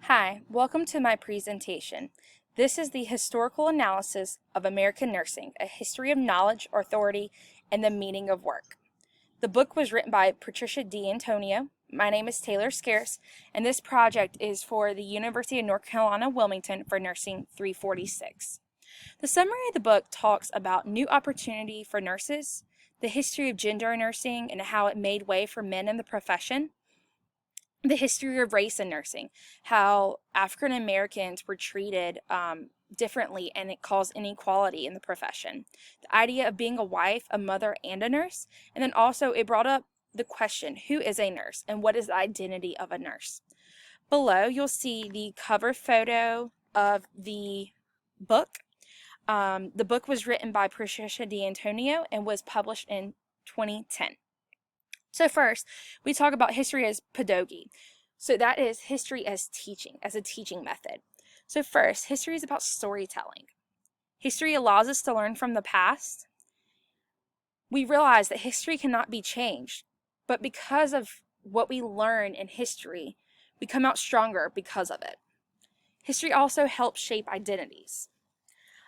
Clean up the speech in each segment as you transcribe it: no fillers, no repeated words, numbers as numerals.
Hi, welcome to my presentation. This is the historical analysis of American nursing, a history of knowledge, authority, and the meaning of work. The book was written by Patricia D. Antonio. My name is Taylor Scearce, and this project is for the University of North Carolina, Wilmington for Nursing 346. The summary of the book talks about new opportunity for nurses, the history of gender in nursing and how it made way for men in the profession, the history of race in nursing, how African Americans were treated differently and it caused inequality in the profession, the idea of being a wife, a mother, and a nurse, and then also it brought up the question, who is a nurse and what is the identity of a nurse? Below, you'll see the cover photo of the book. The book was written by Patricia D. Antonio and was published in 2010. So first, we talk about history as pedagogy. So that is history as teaching, as a teaching method. So first, history is about storytelling. History allows us to learn from the past. We realize that history cannot be changed, but because of what we learn in history, we come out stronger because of it. History also helps shape identities.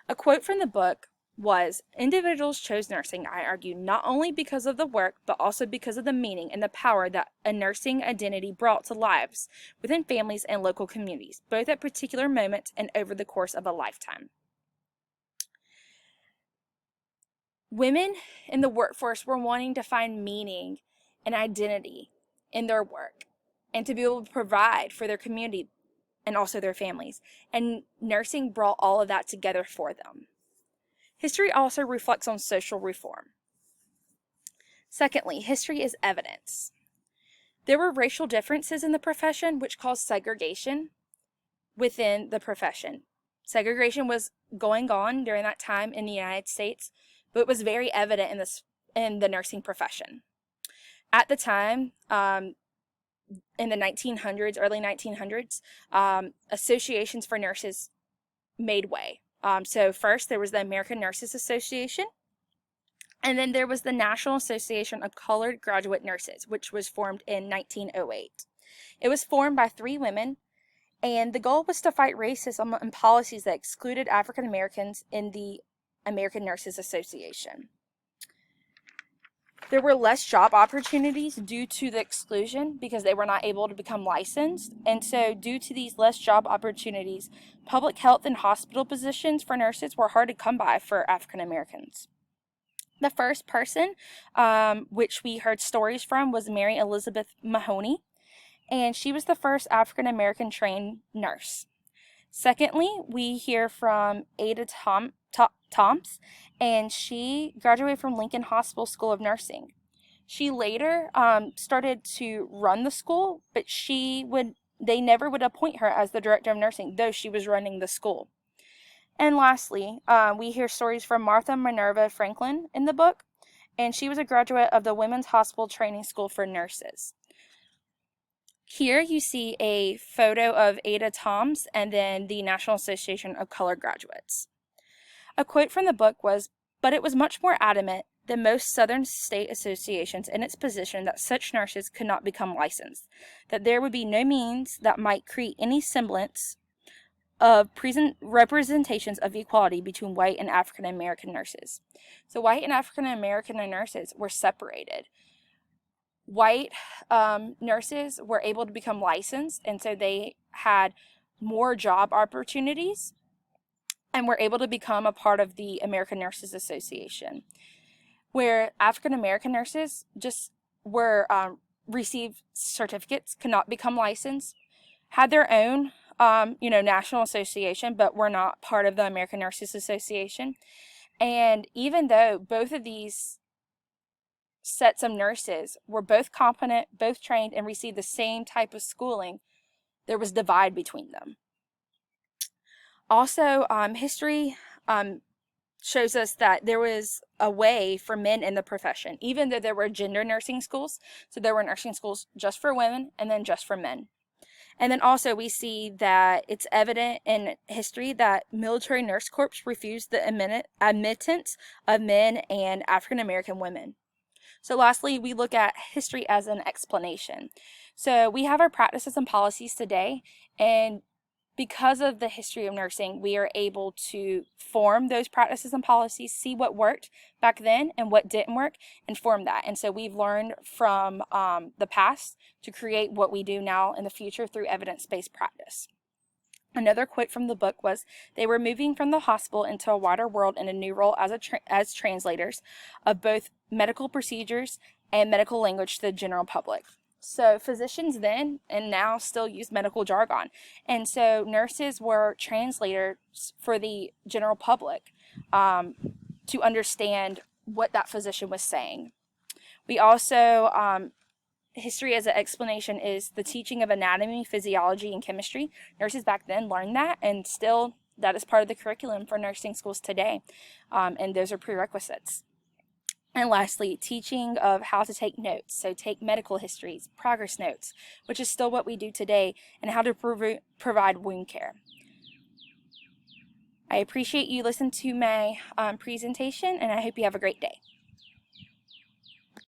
A quote from the book was, "Individuals chose nursing, I argue, not only because of the work, but also because of the meaning and the power that a nursing identity brought to lives within families and local communities, both at particular moments and over the course of a lifetime." Women in the workforce were wanting to find meaning and identity in their work and to be able to provide for their community and also their families. And nursing brought all of that together for them. History also reflects on social reform. Secondly, history is evidence. There were racial differences in the profession which caused segregation within the profession. Segregation was going on during that time in the United States, but it was very evident in the nursing profession. At the time, in the 1900s, early 1900s, associations for nurses made way. So first there was the American Nurses Association, and then there was the National Association of Colored Graduate Nurses, which was formed in 1908. It was formed by 3 women, and the goal was to fight racism and policies that excluded African Americans in the American Nurses Association. There were less job opportunities due to the exclusion because they were not able to become licensed. And so due to these less job opportunities, public health and hospital positions for nurses were hard to come by for African Americans. The first person, which we heard stories from, was Mary Elizabeth Mahoney, and she was the first African American trained nurse. Secondly, we hear from Ada Toms, and she graduated from Lincoln Hospital School of Nursing. She later started to run the school, but they never would appoint her as the director of nursing, though she was running the school. And lastly, we hear stories from Martha Minerva Franklin in the book, and she was a graduate of the Women's Hospital Training School for Nurses. Here you see a photo of Ada Toms and then the National Association of Colored Graduates. A quote from the book was, "But it was much more adamant than most Southern state associations in its position that such nurses could not become licensed, that there would be no means that might create any semblance of representations of equality between white and African American nurses." So white and African American nurses were separated. White nurses were able to become licensed, and so they had more job opportunities and were able to become a part of the American Nurses Association, where African American nurses just were received certificates, could not become licensed, had their own national association, but were not part of the American Nurses Association. And even though both of these sets of nurses were both competent, both trained, and received the same type of schooling, there was divide between them. Also, history shows us that there was a way for men in the profession, even though there were gender nursing schools. So there were nursing schools just for women and then just for men. And then also we see that it's evident in history that military nurse corps refused the admittance of men and African American women. So lastly, we look at history as an explanation. So we have our practices and policies today, and because of the history of nursing, we are able to form those practices and policies, see what worked back then and what didn't work, and form that. And so we've learned from the past to create what we do now in the future through evidence-based practice. Another quote from the book was, "They were moving from the hospital into a wider world and a new role as translators of both medical procedures and medical language to the general public." So physicians then and now still use medical jargon. And so nurses were translators for the general public to understand what that physician was saying. We also, history as an explanation is the teaching of anatomy, physiology, and chemistry. Nurses back then learned that, and still that is part of the curriculum for nursing schools today. And those are prerequisites. And lastly, teaching of how to take notes. So take medical histories, progress notes, which is still what we do today, and how to provide wound care. I appreciate you listening to my presentation, and I hope you have a great day.